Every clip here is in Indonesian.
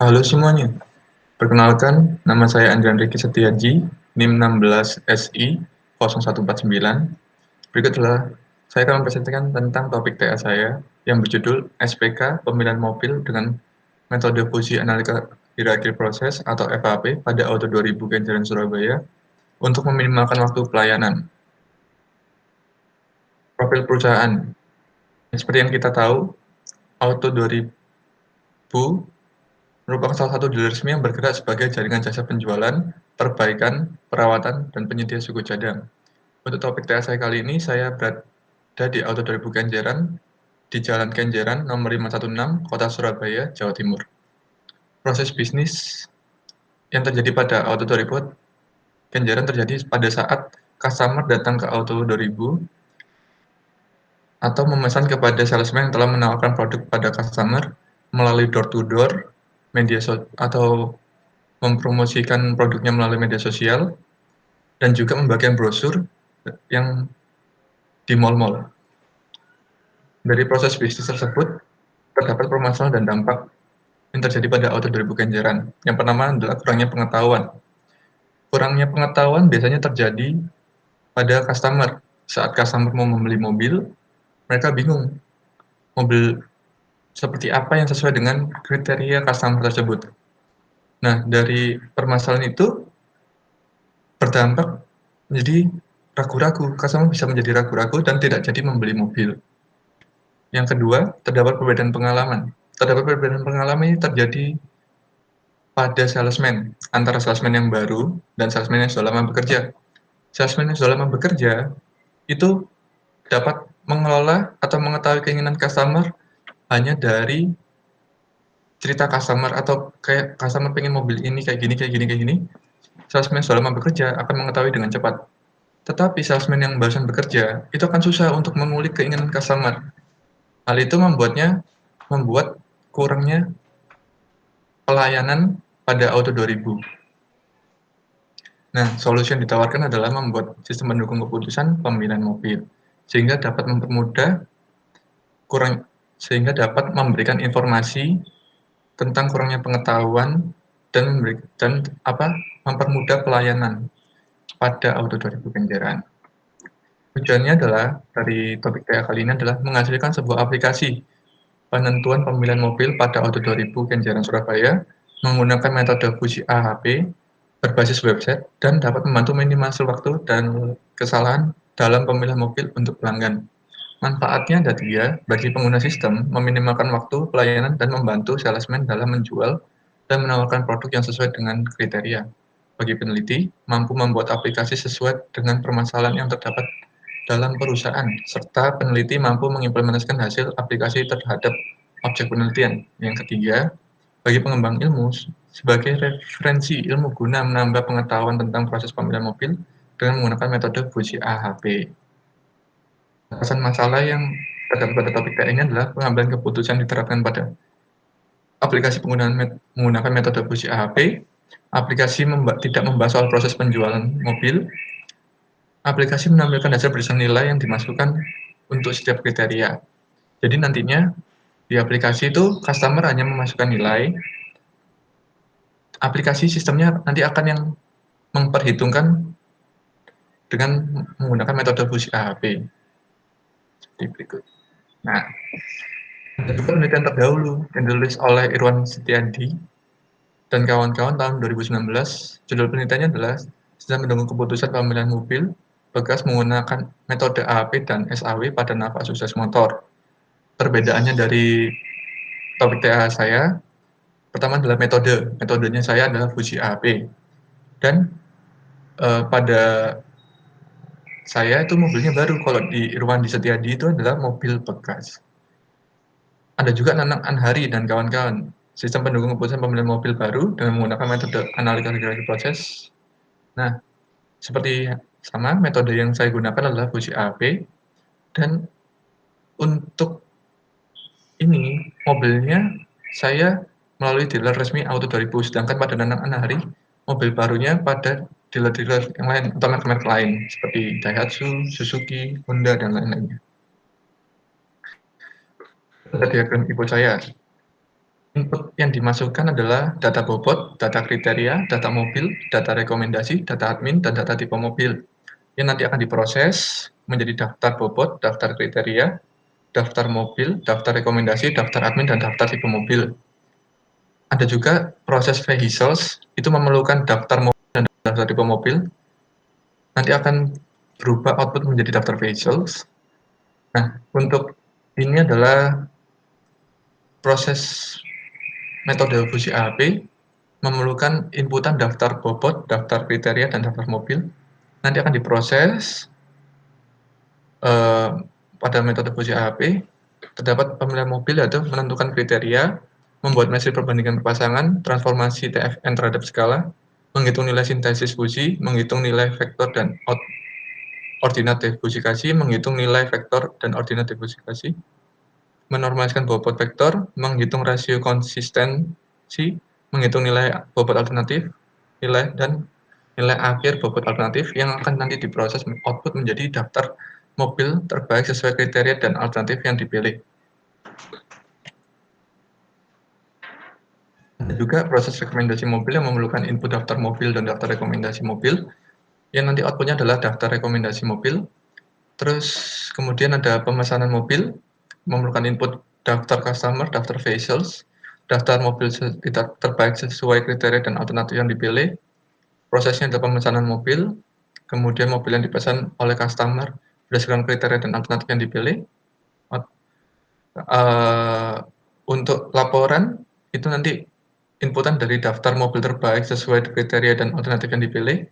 Halo semuanya, perkenalkan nama saya Andrian Ricky Setiaji, NIM 16SI0149. Berikutlah, saya akan mempresentasikan tentang topik TA saya yang berjudul SPK Pemilihan Mobil dengan Metode Fusi Analisa Hierarki Proses atau FAP pada Auto 2000 Kenjeran Surabaya untuk meminimalkan waktu pelayanan. Profil perusahaan. Seperti yang kita tahu, Auto 2000 merupakan salah satu dealer resmi yang bergerak sebagai jaringan jasa penjualan, perbaikan, perawatan, dan penyedia suku cadang. Untuk topik TA saya kali ini, saya berada di Auto 2000 Kenjeran, di Jalan Kenjeran, nomor 516, Kota Surabaya, Jawa Timur. Proses bisnis yang terjadi pada Auto 2000 Kenjeran terjadi pada saat customer datang ke Auto 2000 atau memesan kepada salesman yang telah menawarkan produk pada customer melalui door-to-door, atau mempromosikan produknya melalui media sosial, dan juga membagikan brosur yang di mal-mal. Dari proses bisnis tersebut, terdapat permasalahan dan dampak yang terjadi pada Auto 2000 Kenjeran. Yang pertama adalah kurangnya pengetahuan. Kurangnya pengetahuan biasanya terjadi pada customer. Saat customer mau membeli mobil, mereka bingung mobil seperti apa yang sesuai dengan kriteria customer tersebut. Nah, dari permasalahan itu berdampak menjadi ragu-ragu, customer bisa menjadi ragu-ragu dan tidak jadi membeli mobil. Yang kedua, terdapat perbedaan pengalaman. Terdapat perbedaan pengalaman ini terjadi pada salesman, antara salesman yang baru dan salesman yang sudah lama bekerja. Salesman yang sudah lama bekerja itu dapat mengelola atau mengetahui keinginan customer hanya dari cerita customer, atau kayak customer pengen mobil ini kayak gini, kayak gini, kayak gini. Salesman yang sudah lama bekerja akan mengetahui dengan cepat. Tetapi salesman yang barusan bekerja itu akan susah untuk mengulik keinginan customer. Hal itu membuat kurangnya pelayanan pada Auto 2000. Nah, solusi yang ditawarkan adalah membuat sistem pendukung keputusan pemilihan mobil, sehingga dapat memberikan informasi tentang kurangnya pengetahuan dan mempermudah pelayanan pada Auto 2000 Kenjeran. Tujuannya adalah, dari topik TA kali ini adalah menghasilkan sebuah aplikasi penentuan pemilihan mobil pada Auto 2000 Kenjeran Surabaya menggunakan metode Fusi AHP berbasis website dan dapat membantu minimalisir waktu dan kesalahan dalam pemilihan mobil untuk pelanggan. Manfaatnya ada 3, bagi pengguna sistem, meminimalkan waktu pelayanan dan membantu salesman dalam menjual dan menawarkan produk yang sesuai dengan kriteria. Bagi peneliti, mampu membuat aplikasi sesuai dengan permasalahan yang terdapat dalam perusahaan, serta peneliti mampu mengimplementasikan hasil aplikasi terhadap objek penelitian. Yang ketiga, bagi pengembang ilmu, sebagai referensi ilmu guna menambah pengetahuan tentang proses pemilihan mobil dengan menggunakan metode Fuji AHP. Alasan masalah yang terdapat pada topik TA ini adalah pengambilan keputusan diterapkan pada aplikasi menggunakan metode Fuji AHP, aplikasi tidak membahas soal proses penjualan mobil, aplikasi menampilkan hasil berdasarkan nilai yang dimasukkan untuk setiap kriteria. Jadi nantinya di aplikasi itu customer hanya memasukkan nilai, aplikasi sistemnya nanti akan yang memperhitungkan dengan menggunakan metode Fusi AHP. Seperti berikut. Nah, ada juga penelitian terdahulu yang ditulis oleh Irwan Setiadi dan kawan-kawan tahun 2019. Judul penelitiannya adalah Sistem Pendukung Keputusan Pemilihan Mobil Bekas menggunakan metode AHP dan SAW pada nafas sukses motor. Perbedaannya dari topik TA saya, pertama adalah metodenya saya adalah Fuji AHP, dan pada saya itu mobilnya baru. Kalau di Irwandi Setiadi itu adalah mobil bekas. Ada juga Nanang Anhari dan kawan-kawan, sistem pendukung keputusan pemilihan mobil baru dengan menggunakan metode analisa hierarki proses. Nah, seperti sama, metode yang saya gunakan adalah Fuji AHP, dan untuk ini mobilnya saya melalui dealer resmi Auto 2000, sedangkan pada Nanang Anhari mobil barunya pada dealer-dealer yang lain atau merek-merek lain seperti Daihatsu, Suzuki, Honda, dan lain-lainnya. Pada diagram ibu saya, Input yang dimasukkan adalah data bobot, data kriteria, data mobil, data rekomendasi, data admin, dan data tipe mobil, yang nanti akan diproses menjadi daftar bobot, daftar kriteria, daftar mobil, daftar rekomendasi, daftar admin, dan daftar tipe mobil. Ada juga proses vehicles, itu memerlukan daftar mobil dan daftar tipe mobil, nanti akan berubah output menjadi daftar vehicles. Nah, untuk ini adalah proses metode fusi AHP memerlukan inputan daftar bobot, daftar kriteria, dan daftar mobil. Nanti akan diproses pada metode fusi AHP. Terdapat pemilihan mobil yaitu menentukan kriteria, membuat matriks perbandingan berpasangan, transformasi TFN terhadap skala, menghitung nilai sintesis fusi, menghitung nilai vektor dan ordinat diffusifikasi, menghitung nilai vektor dan ordinat diffusifikasi, menormaliskan bobot vektor, menghitung rasio konsistensi, menghitung nilai bobot alternatif, dan nilai akhir bobot alternatif yang akan nanti diproses output menjadi daftar mobil terbaik sesuai kriteria dan alternatif yang dipilih. Ada juga proses rekomendasi mobil yang memerlukan input daftar mobil dan daftar rekomendasi mobil, yang nanti outputnya adalah daftar rekomendasi mobil. Terus kemudian ada pemesanan mobil, memerlukan input daftar customer, daftar vehicles, daftar mobil terbaik sesuai kriteria dan alternatif yang dipilih. Prosesnya adalah pemesanan mobil, kemudian mobil yang dipesan oleh customer berdasarkan kriteria dan alternatif yang dipilih. Untuk laporan, itu nanti inputan dari daftar mobil terbaik sesuai kriteria dan alternatif yang dipilih,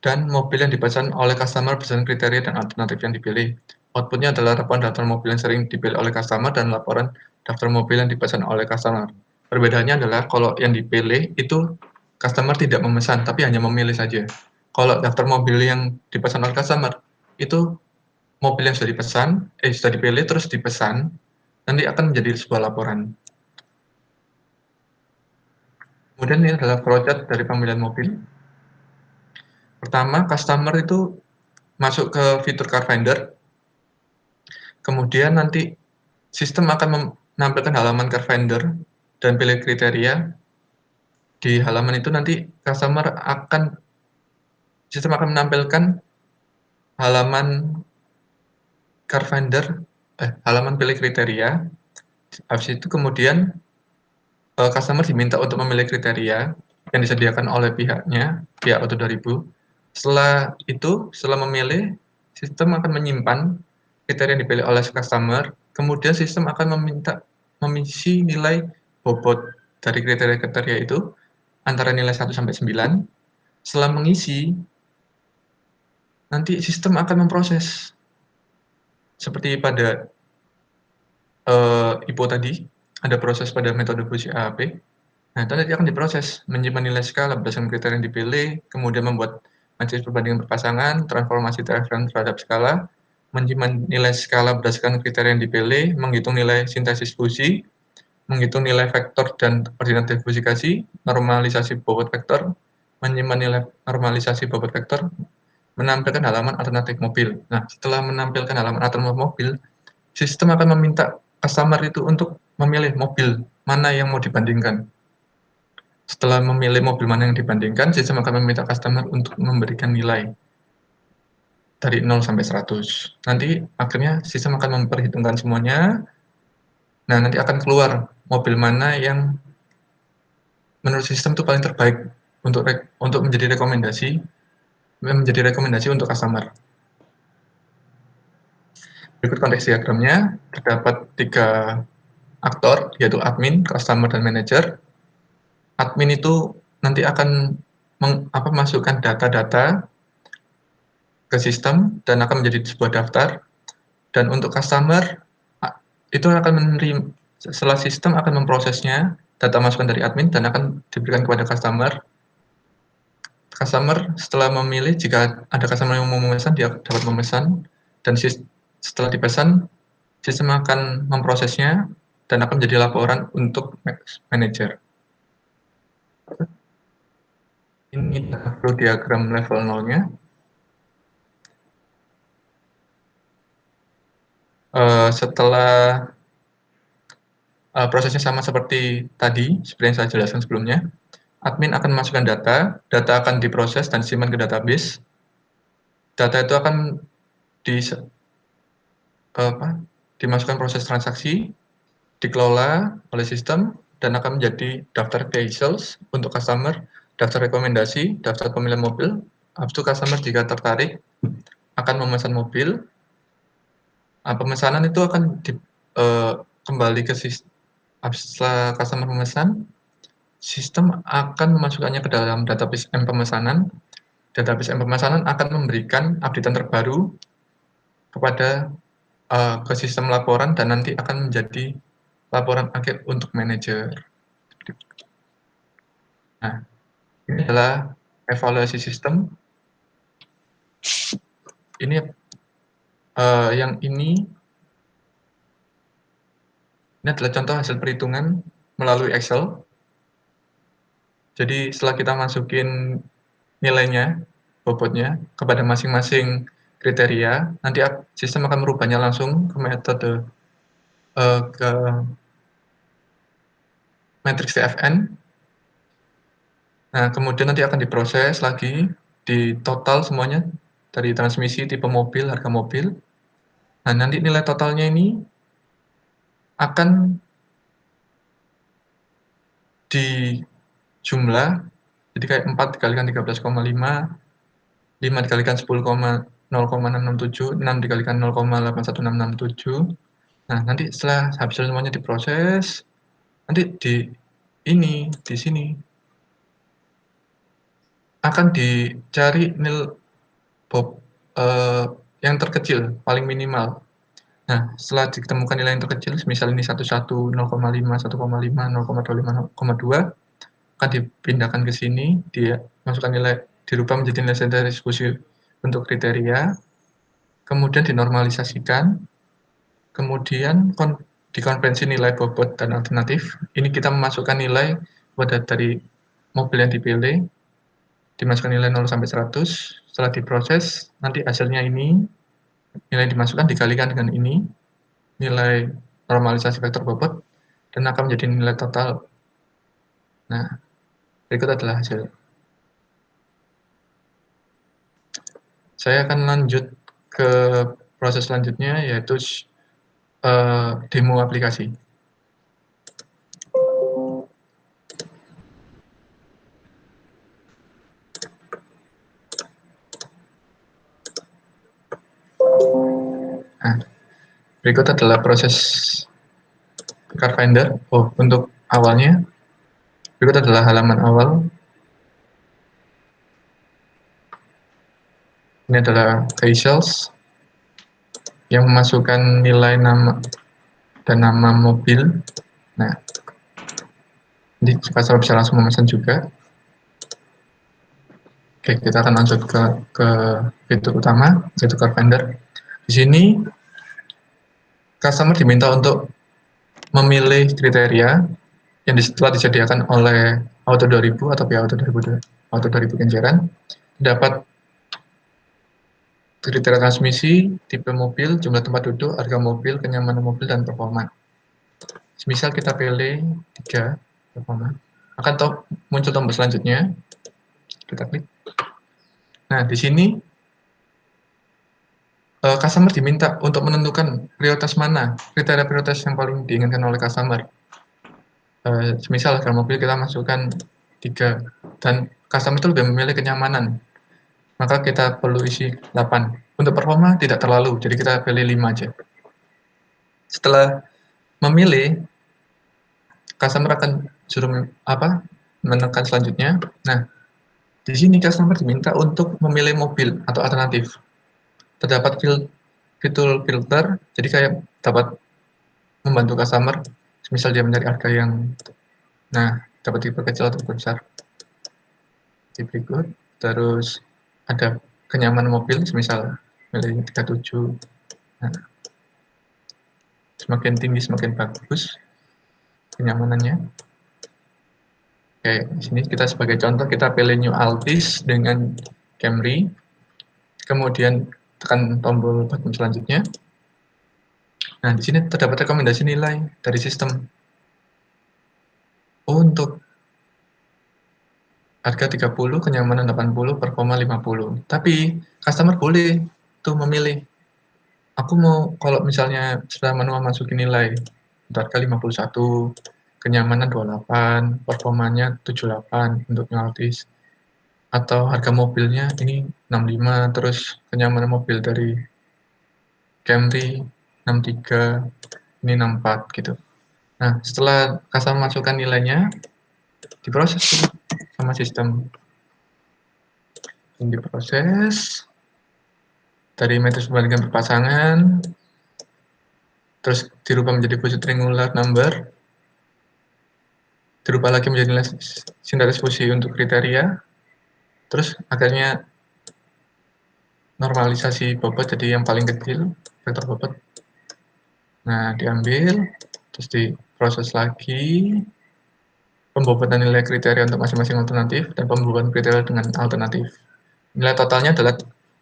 dan mobil yang dipesan oleh customer berdasarkan kriteria dan alternatif yang dipilih. Outputnya adalah laporan daftar mobil yang sering dipilih oleh customer dan laporan daftar mobil yang dipesan oleh customer. Perbedaannya adalah kalau yang dipilih itu customer tidak memesan, tapi hanya memilih saja. Kalau daftar mobil yang dipesan oleh customer, itu mobil yang sudah dipilih terus dipesan, nanti akan menjadi sebuah laporan. Kemudian ini adalah flowchart dari pemilihan mobil. Pertama, customer itu masuk ke fitur car finder, kemudian nanti sistem akan menampilkan halaman car finder dan pilih kriteria. Di halaman itu nanti sistem akan menampilkan halaman car finder, halaman pilih kriteria. Habis itu kemudian customer diminta untuk memilih kriteria yang disediakan oleh pihak Auto 2000. Setelah memilih, sistem akan menyimpan kriteria yang dipilih oleh customer, kemudian sistem akan mengisi nilai bobot dari kriteria-kriteria itu antara nilai 1 sampai 9. Setelah mengisi, nanti sistem akan memproses. Seperti pada IPO tadi, ada proses pada metode fusi AHP. Nah, itu nanti akan diproses, menyimpan nilai skala berdasarkan kriteria yang dipilih, kemudian membuat matriks perbandingan berpasangan, transformasi TFN terhadap skala, menyimpan nilai skala berdasarkan kriteria yang dipilih, menghitung nilai sintesis fusi, menghitung nilai vektor dan ordinat diffusifikasi, normalisasi bobot vektor, menyimpan nilai normalisasi bobot vektor, menampilkan halaman alternatif mobil. Nah, setelah menampilkan halaman alternatif mobil, sistem akan meminta customer itu untuk memilih mobil mana yang mau dibandingkan. Setelah memilih mobil mana yang dibandingkan, sistem akan meminta customer untuk memberikan nilai dari 0 sampai 100. Nanti akhirnya sistem akan memperhitungkan semuanya. Nah, nanti akan keluar mobil mana yang menurut sistem itu paling terbaik untuk menjadi rekomendasi untuk customer. Berikut konteks diagramnya, terdapat 3 aktor, yaitu admin, customer, dan manager. Admin itu nanti akan masukkan data-data ke sistem dan akan menjadi sebuah daftar. Dan untuk customer, itu akan menerima, setelah sistem akan memprosesnya, data masukan dari admin dan akan diberikan kepada customer. Customer setelah memilih, jika ada customer yang mau memesan, dia dapat memesan, dan setelah dipesan, sistem akan memprosesnya dan akan menjadi laporan untuk manager. Ini flow diagram level 0-nya. Setelah prosesnya sama seperti tadi, seperti yang saya jelaskan sebelumnya. Admin akan memasukkan data, data akan diproses dan disimpan ke database. Data itu akan dimasukkan proses transaksi, dikelola oleh sistem, dan akan menjadi daftar cancels untuk customer, daftar rekomendasi, daftar pemilihan mobil. Habis itu customer jika tertarik akan memesan mobil. Pemesanan itu akan kembali ke sistem. Setelah customer memesan, sistem akan memasukkannya ke dalam database M pemesanan. Database M pemesanan akan memberikan updatean terbaru kepada ke sistem laporan dan nanti akan menjadi laporan akhir untuk manajer. Nah, ini adalah evaluasi sistem. Ini yang ini adalah contoh hasil perhitungan melalui Excel. Jadi setelah kita masukin nilainya, bobotnya kepada masing-masing kriteria, nanti sistem akan merubahnya langsung ke metode ke matriks TFN. Nah, kemudian nanti akan diproses lagi, di total semuanya dari transmisi, tipe mobil, harga mobil. Nah, nanti nilai totalnya ini akan dijumlah, jadi kayak 4 dikalikan 13,5, 5 dikalikan 10,0,667, 6 dikalikan 0,81667. Nah, nanti setelah hasil semuanya diproses, nanti di sini akan dicari nilai yang terkecil, paling minimal. Nah, setelah ditemukan nilai yang terkecil, misal ini 11, 0,5, 1,5, 0,25, 0,2, akan dipindahkan ke sini, dia masukkan nilai, dirubah menjadi nilai standar diskusi untuk kriteria, kemudian dinormalisasikan, kemudian dikonvensi nilai bobot dan alternatif. Ini kita memasukkan nilai pada dari mobil yang dipilih, dimasukkan nilai 0 sampai 100, setelah diproses, nanti hasilnya ini, nilai dimasukkan dikalikan dengan ini, nilai normalisasi vektor bobot, dan akan menjadi nilai total. Nah, berikut adalah hasil. Saya akan lanjut ke proses selanjutnya, yaitu demo aplikasi. Nah, berikut adalah proses car finder. Untuk awalnya, berikut adalah halaman awal. Ini adalah cancels yang memasukkan nilai nama dan nama mobil. Nah, jadi customer bisa langsung memesan juga. Oke, kita akan lanjut ke fitur utama, yaitu car finder. Di sini, customer diminta untuk memilih kriteria yang telah disediakan oleh Auto 2000 atau pihak Auto 2000 Kenjeran. Dapat kriteria transmisi, tipe mobil, jumlah tempat duduk, harga mobil, kenyamanan mobil, dan performa. Misal kita pilih 3, performa. Akan muncul tombol selanjutnya. Kita klik. Nah, di sini customer diminta untuk menentukan prioritas mana, kriteria prioritas yang paling diinginkan oleh customer. Misal harga mobil kita masukkan 3, dan customer itu lebih memilih kenyamanan, maka kita perlu isi 8. Untuk performa tidak terlalu, jadi kita pilih 5 aja. Setelah memilih, customer akan suruh menekan selanjutnya. Nah, di sini customer diminta untuk memilih mobil atau alternatif. Terdapat fitur filter, jadi kayak dapat membantu customer, misal dia mencari harga yang, dapat diperkecil atau diperbesar. Di berikut, terus ada kenyamanan mobil, misal milih 37. Nah, semakin tinggi semakin bagus kenyamanannya. Oke, di sini kita sebagai contoh kita pilih New Altis dengan Camry, kemudian tekan tombol button selanjutnya. Nah, di sini terdapat rekomendasi nilai dari sistem. Untuk harga 30, kenyamanan 80, performa 50. Tapi customer boleh tuh memilih, aku mau kalau misalnya setelah manual masukin nilai, untuk harga 51, kenyamanan 28, performanya 78 untuk Altis, atau harga mobilnya ini 65, terus kenyamanan mobil dari Camry 63, ini 64 gitu. Nah, setelah customer masukkan nilainya, diproses sama sistem. Diproses dari matriks perbandingan berpasangan, terus dirubah menjadi Boolean triangular number, dirubah lagi menjadi nilai sintaksis fusi untuk kriteria, terus akhirnya normalisasi bobot jadi yang paling kecil, vektor bobot. Nah, diambil, terus diproses lagi, pembobotan nilai kriteria untuk masing-masing alternatif, dan pembobotan kriteria dengan alternatif. Nilai totalnya adalah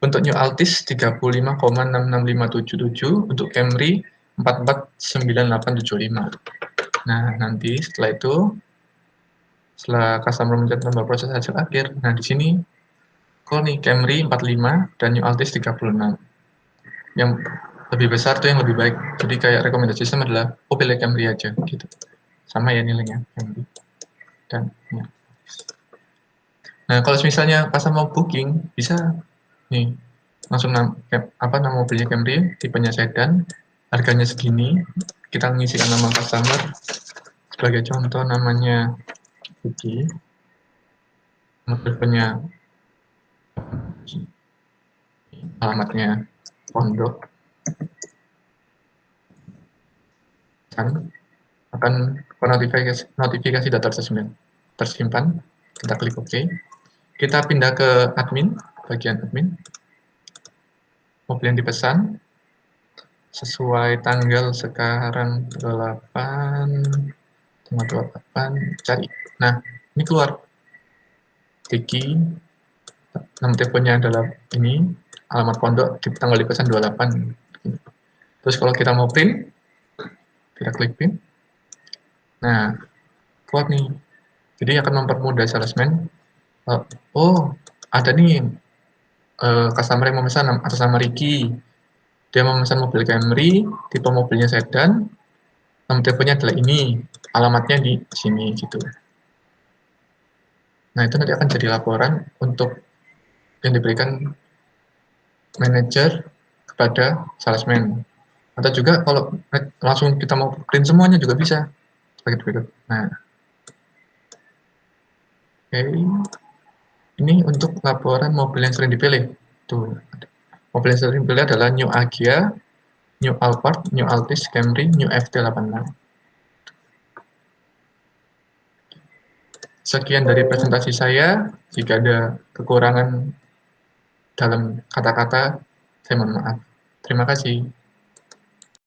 untuk New Altis 35,66577, untuk Camry 449875. Nah, nanti setelah itu, setelah customer mencet tombol proses hasil akhir, nah di sini call nih Camry 45 dan New Altis 36. Yang lebih besar tuh yang lebih baik. Jadi kayak rekomendasi sistem adalah pilih Camry aja gitu. Sama ya nilainya Camry dan ya. Nah, kalau misalnya customer mau booking, bisa nih langsung nama mobilnya Camry, tipenya sedan, harganya segini, kita mengisikan nama customer, sebagai contoh namanya Vicky, nomor teleponnya, alamatnya Pondok, kan akan notifikasi data tersimpan, kita klik OK, kita pindah ke admin, bagian admin, mobil yang dipesan, sesuai tanggal sekarang 28, cari. Nah, ini keluar Vicky, nama teleponnya adalah ini, alamat pondok, tanggal dipesan 28. Terus kalau kita mau print, kita klik print. Nah, keluar nih. Jadi akan mempermudah salesman. Oh, ada nih customer yang memesan atas nama Ricky. Dia memesan mobil Camry, tipe mobilnya sedan, nomor teleponnya adalah ini, alamatnya di sini gitu. Nah, itu nanti akan jadi laporan untuk yang diberikan manajer kepada salesman. Atau juga kalau langsung kita mau print semuanya juga bisa sebagai berikut. Nah, oke. Ini untuk laporan mobil yang sering dipilih. Tuh, mobil yang sering dipilih adalah New Agya, New Alphard, New Altis, Camry, New FT86. Sekian dari presentasi saya. Jika ada kekurangan dalam kata-kata, saya mohon maaf. Terima kasih.